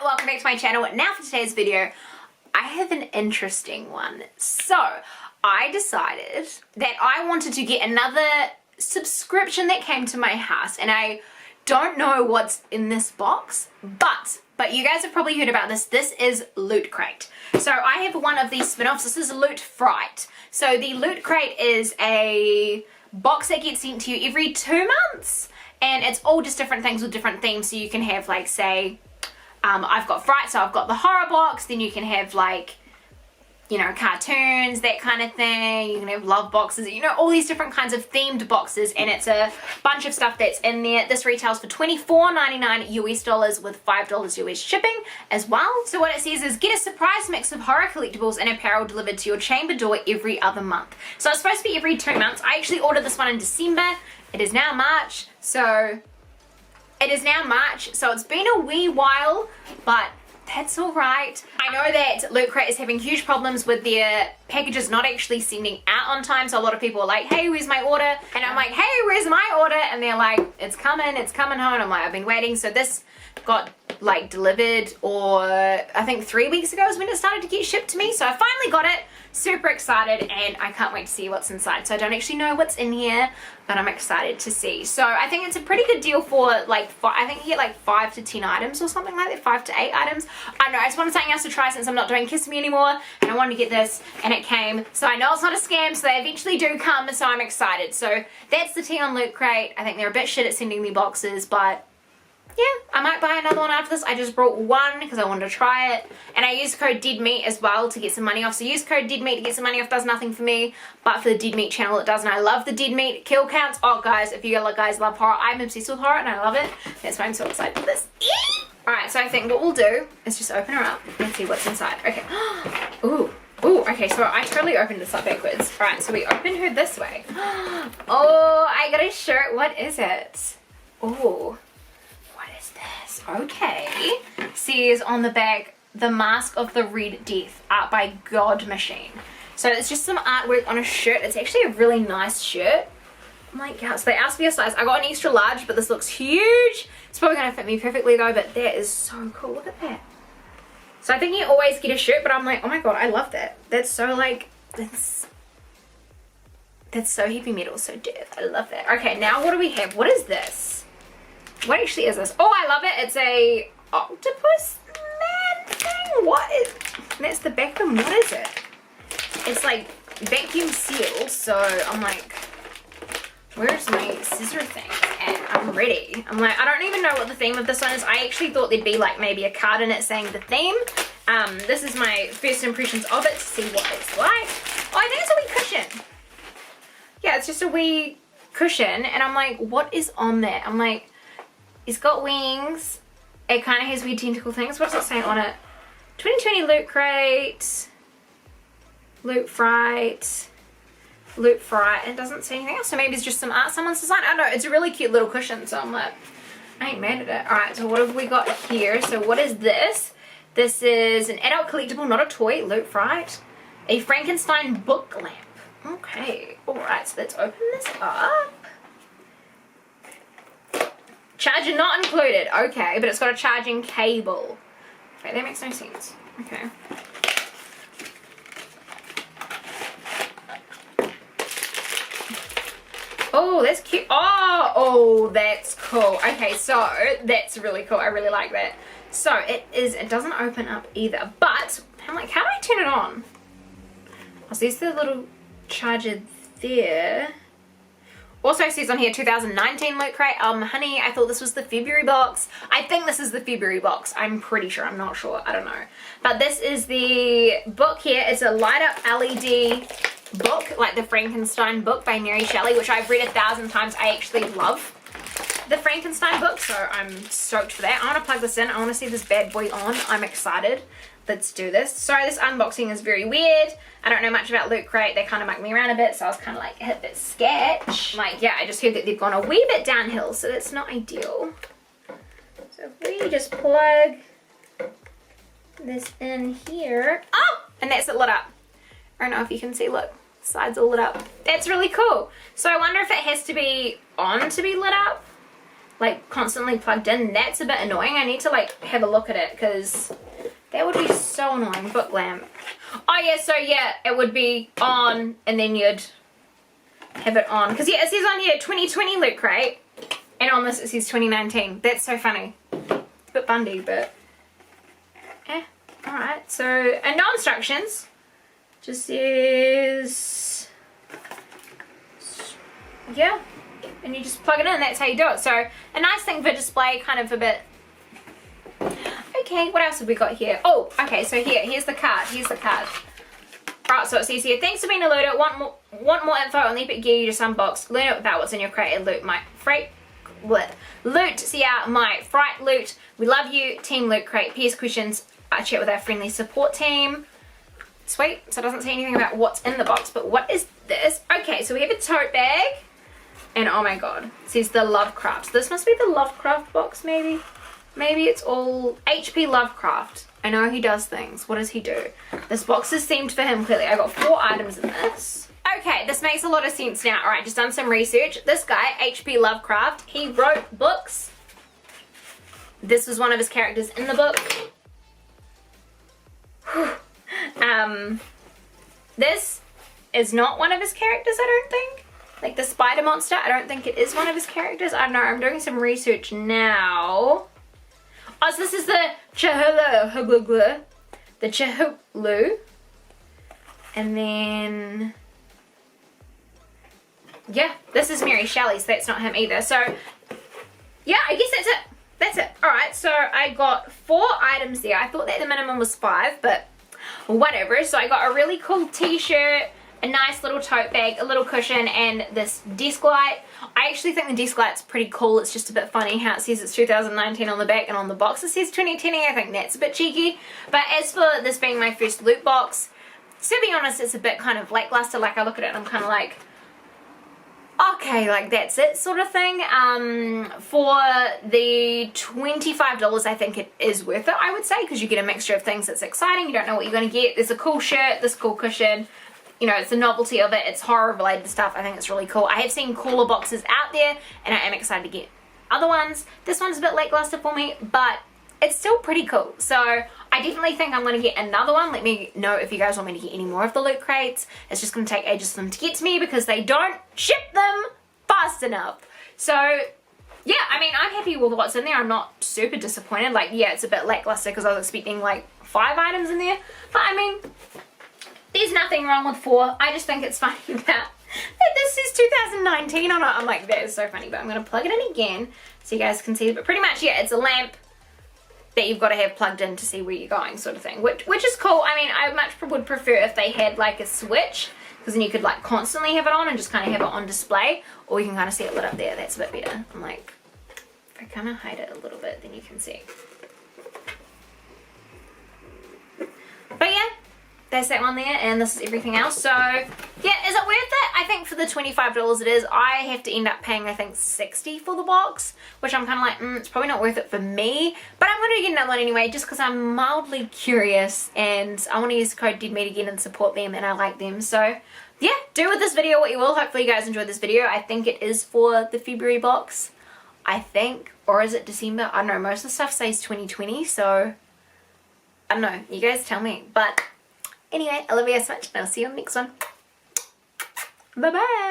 welcome back to my channel. Now for today's video, I have an interesting one. So I decided that I wanted to get another subscription that came to my house, and I don't know what's in this box, but you guys have probably heard about this. This is Loot Crate. So I have one of these spin-offs. This is Loot Fright. So the Loot Crate is a box that gets sent to you every 2 months, and it's all just different things with different themes. So you can have, like, say, I've got Fright, so I've got the horror box. Then you can have, like, you know, cartoons, that kind of thing. You can have love boxes, you know, all these different kinds of themed boxes, and it's a bunch of stuff that's in there. This retails for $24.99 US dollars with $5 US shipping as well. So what it says is, get a surprise mix of horror collectibles and apparel delivered to your chamber door every other month. So it's supposed to be every 2 months. I actually ordered this one in December. It is now March, so it's been a wee while, but that's alright. I know that Loot Crate is having huge problems with their packages not actually sending out on time, so a lot of people are like, hey, where's my order? And I'm like, hey, where's my order? And they're like, it's coming home. And I'm like, I've been waiting. So this got, like, delivered, or I think 3 weeks ago is when it started to get shipped to me. So I finally got it. Super excited, and I can't wait to see what's inside. So I don't actually know what's in here, but I'm excited to see. So I think it's a pretty good deal for, like, I think you get like 5 to 10 items or something like that, 5 to 8 items. I don't know, I just wanted something else to try since I'm not doing Kiss Me anymore, and I wanted to get this, and it came. So I know it's not a scam, so they eventually do come, so I'm excited. So that's the tea on Loot Crate. I think they're a bit shit at sending me boxes, but yeah, I might buy another one after this. I just brought one because I wanted to try it. And I used code DEADMEAT as well to get some money off. So use code DEADMEAT to get some money off. Does nothing for me, but for the Dead Meat channel it does. And I love the Dead Meat kill counts. Oh guys, if you guys love horror, I'm obsessed with horror and I love it. That's why I'm so excited for this. Alright, so I think what we'll do is just open her up and see what's inside. Okay. Ooh, okay, so I totally opened this up backwards. Alright, so we open her this way. Oh, I got a shirt. What is it? Ooh. Okay, says on the back, The Mask of the Red Death, art by God Machine. So it's just some artwork on a shirt. It's actually a really nice shirt. Oh my god, so they asked for your size. I got an extra large, but this looks huge. It's probably gonna fit me perfectly though, but that is so cool. Look at that. So I think you always get a shirt, but I'm like, oh my god, I love that. That's so, like, that's so heavy metal, so death. I love that. Okay, now what do we have? What is this? What actually is this? Oh, I love it. It's a octopus man thing. What is... That's the back of them. What is it? It's like vacuum sealed. So I'm like, where's my scissor thing? And I'm ready. I'm like, I don't even know what the theme of this one is. I actually thought there'd be like maybe a card in it saying the theme. This is my first impressions of it to see what it's like. Oh, I think it's a wee cushion. Yeah, it's just a wee cushion. And I'm like, what is on there? I'm like, it's got wings. It kind of has weird tentacle things. What does it say on it? 2020 Loot Crate. Loot Fright. Loot Fright. It doesn't say anything else. So maybe it's just some art someone's designed. I don't know. It's a really cute little cushion. So I'm like, I ain't mad at it. Alright, so what have we got here? So what is this? This is an adult collectible, not a toy. Loot Fright. A Frankenstein book lamp. Okay. Alright, so let's open this up. Charger not included. Okay, but it's got a charging cable. Wait, that makes no sense. Okay. Oh, that's cute. Oh, that's cool. Okay, so that's really cool. I really like that. So it doesn't open up either, but I'm like, how do I turn it on? Oh, so there's the little charger there. Also says on here 2019 Loot Crate. Honey, I thought this was the February box. I think this is the February box. I'm pretty sure. I'm not sure. I don't know. But this is the book here. It's a light up LED book, like the Frankenstein book by Mary Shelley, which I've read 1,000 times. I actually love the Frankenstein book, so I'm stoked for that. I want to plug this in. I want to see this bad boy on. I'm excited. Let's do this. Sorry, this unboxing is very weird. I don't know much about Loot Crate. They kind of mucked me around a bit, so I was kind of like a bit sketch. Like, yeah, I just heard that they've gone a wee bit downhill, so that's not ideal. So if we just plug this in here. Oh! And that's it lit up. I don't know if you can see, look. Sides all lit up. That's really cool. So I wonder if it has to be on to be lit up. like constantly plugged in. That's a bit annoying. I need to like have a look at it because that would be so annoying. Book lamp. Oh yeah, so yeah, it would be on and then you'd have it on. Because yeah, it says on here 2020 Loot Crate. And on this it says 2019. That's so funny. It's a bit bundy, but alright. So, and no instructions. Just says, yeah. And you just plug it in, that's how you do it. So, a nice thing for display, kind of a bit. Okay, what else have we got here? Oh, okay, so here's the card. Here's the card. Right, so it says here, thanks for being a looter. Want more info on the epic gear you just unboxed? Learn about what's in your crate and loot my Fright. See my Fright loot. We love you, Team Loot Crate. PS questions. I chat with our friendly support team. Sweet. So it doesn't say anything about what's in the box, but what is this? Okay, so we have a tote bag. And oh my god, it says the Lovecraft. So this must be the Lovecraft box, maybe? Maybe it's all HP Lovecraft. I know he does things. What does he do? This box is themed for him, clearly. I got 4 items in this. Okay, this makes a lot of sense now. Alright, just done some research. This guy, HP Lovecraft, he wrote books. This was one of his characters in the book. This is not one of his characters, I don't think. Like the spider monster, I don't think it is one of his characters. I don't know, I'm doing some research now. Oh, so this is the Cthulhu. The Cthulhu. And then, yeah, this is Mary Shelley, so that's not him either. So, yeah, I guess that's it. That's it. Alright, so I got 4 items there. I thought that the minimum was 5, but whatever. So I got a really cool t-shirt, a nice little tote bag, a little cushion, and this desk light. I actually think the desk light's pretty cool. It's just a bit funny how it says it's 2019 on the back and on the box it says 2020. I think that's a bit cheeky. But as for this being my first loot box, to be honest, it's a bit kind of lackluster. Like I look at it and I'm kind of like, okay, like that's it sort of thing. For the $25, I think it is worth it, I would say, because you get a mixture of things that's exciting. You don't know what you're going to get. There's a cool shirt, this cool cushion. You know, it's the novelty of it. It's horror related stuff. I think it's really cool. I have seen cooler boxes out there and I am excited to get other ones. This one's a bit lackluster for me, but it's still pretty cool. So I definitely think I'm going to get another one. Let me know if you guys want me to get any more of the loot crates. It's just going to take ages for them to get to me because they don't ship them fast enough. So yeah, I mean, I'm happy with what's in there. I'm not super disappointed. Like, yeah, it's a bit lackluster because I was expecting like 5 items in there. But I mean, there's nothing wrong with 4. I just think it's funny that this is 2019 on it. I'm like, that is so funny. But I'm going to plug it in again so you guys can see it. But pretty much, yeah, it's a lamp that you've got to have plugged in to see where you're going sort of thing. Which is cool. I mean, I much would prefer if they had like a switch, because then you could like constantly have it on and just kind of have it on display. Or you can kind of see it lit up there. That's a bit better. I'm like, if I kind of hide it a little bit, then you can see. But yeah, that's that one there, and this is everything else. So yeah, is it worth it? I think for the $25 it is. I have to end up paying, I think, $60 for the box, which I'm kind of like, it's probably not worth it for me. But I'm going to get another one anyway, just because I'm mildly curious and I want to use the code DEADMEAT again and support them, and I like them. So yeah, do with this video what you will. Hopefully you guys enjoyed this video. I think it is for the February box, I think, or is it December? I don't know. Most of the stuff says 2020, so I don't know. You guys tell me. But anyway, I love you guys so much, and I'll see you on the next one. Bye bye.